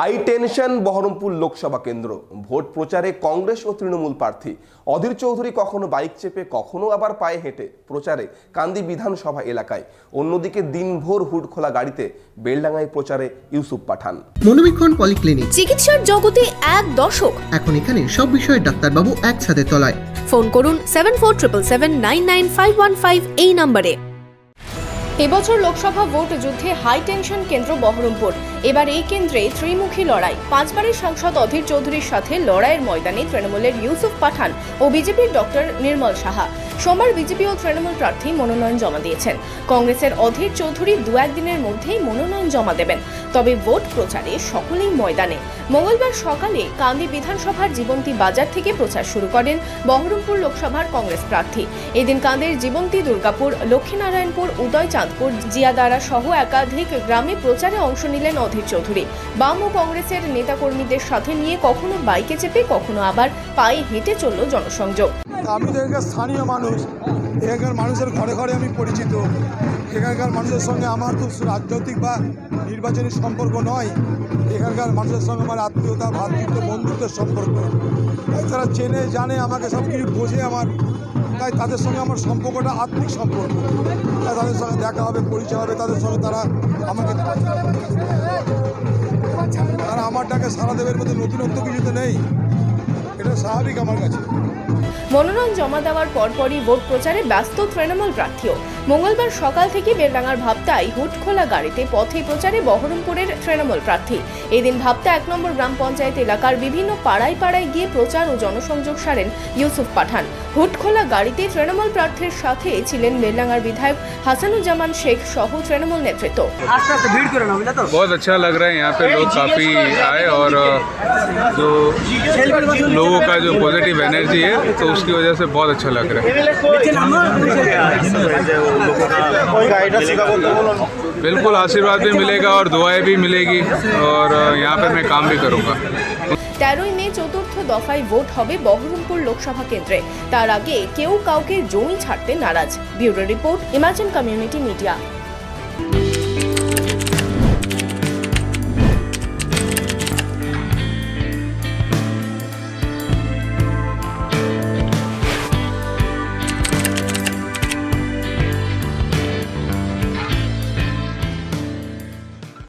High tension Baharampur Lok Sabha কেন্দ্র। Vote প্রচারে কংগ্রেস ও তৃণমূল প্রার্থী অধীর চৌধুরী কখনো বাইক চেপে কখনো আবার পায়ে হেঁটে প্রচারে কান্দি বিধানসভা এলাকায়, অন্যদিকে দিনভর হুড খোলা গাড়িতে বেলডাঙ্গায় প্রচারে ইউসুফ পাঠান। মনোবীক্ষণ পলিক্লিনিক, চিকিৎসার জগতে এক দশক। এখন এখানে সব বিষয়ে ডাক্তারবাবু একসাথে তলায়। ফোন করুন 7477799515 এই নম্বরে। এবছর লোকসভা ভোট যুদ্ধে হাই টেনশন কেন্দ্র বহরমপুর। এবার এই কেন্দ্রে ত্রিমুখী লড়াই। পাঁচবারের সাংসদ অধীর চৌধুরীর সাথে লড়াইয়ের ময়দানে তৃণমূলের ইউসুফ পাঠান ও বিজেপির ডক্টর নির্মল সাহা। সোমবার বিজেপি ও তৃণমূল প্রার্থী মনোনয়ন জমা দিয়েছেন। কংগ্রেসের অধীর চৌধুরী দু একদিনের মধ্যেই মনোনয়ন জমা দেবেন। তবে ভোট প্রচারে সকলেই ময়দানে। মঙ্গলবার সকালে কান্দি বিধানসভার জীবন্তী বাজার থেকে প্রচার শুরু করেন বহরমপুর লোকসভার কংগ্রেস প্রার্থী। এদিন কান্দির জীবন্তী, দুর্গাপুর, লক্ষ্মীনারায়ণপুর, উদয়চাঁদপুর, জিয়াদারা সহ একাধিক গ্রামে প্রচারে অংশ নিলেন অধীর চৌধুরী। বাম ও কংগ্রেসের নেতাকর্মীদের সাথে নিয়ে কখনো বাইকে চেপে কখনো আবার পায়ে হেঁটে চলল জনসংযোগ। আমি তো এখানকার স্থানীয় মানুষ, এখানকার মানুষের ঘরে ঘরে আমি পরিচিত। এখানকার মানুষের সঙ্গে আমার তো রাজনৈতিক বা নির্বাচনী সম্পর্ক নয়, এখানকার মানুষের সঙ্গে আমার আত্মীয়তা, ভ্রাতৃত্ব, বন্ধুত্বের সম্পর্ক। তাই তারা চেনে জানে আমাকে, সব কিছু বোঝে আমার, তাই তাদের সঙ্গে আমার সম্পর্কটা আত্মিক সম্পর্ক। তাই তাদের সঙ্গে দেখা হবে, পরিচয় হবে, তাদের সঙ্গে তারা আমাকে আমার ডাকে সাড়া দেবের মধ্যে নতুনত্ব কিছুতে নেই, এটা স্বাভাবিক আমার কাছে। মনোনয়ন জমা দেওয়ার পরপরই ভোট প্রচারে ব্যস্ত তৃণমূল প্রার্থীও। মঙ্গলবার সকাল থেকে বেলডাঙ্গার ভাবতায় হুড খোলা গাড়িতে পথে প্রচারে বহরমপুরের তৃণমূল প্রার্থী। এদিন ভাবতা 1 নম্বর গ্রাম পঞ্চায়েত এলাকার বিভিন্ন পাড়ায় পাড়ায় গিয়ে প্রচার ও জনসংযোগ সারেন ইউসুফ পাঠান। হুড খোলা গাড়িতে তৃণমূল প্রার্থীর সাথে ছিলেন বেলডাঙ্গার বিধায়ক হাসানুজ্জামান শেখ সহ তৃণমূল নেতৃত্ব। बहुत अच्छा लग रहा है, यहाँ पे लोग काफ़ी आए और जो लोगों का जो पॉजिटिव एनर्जी है तो उसकी वजह से बहुत अच्छा लग रहा है। बिल्कुल आशीर्वाद भी मिलेगा और दुआएं भी मिलेगी और यहाँ पे मैं काम भी करूँगा। 13 মে চতুর্থ দফায় ভোট হবে বহরমপুর লোকসভা কেন্দ্রে। তার আগে কেউ কাউকে জমি ছাড়তে নারাজ। Bureau report, imagine community media.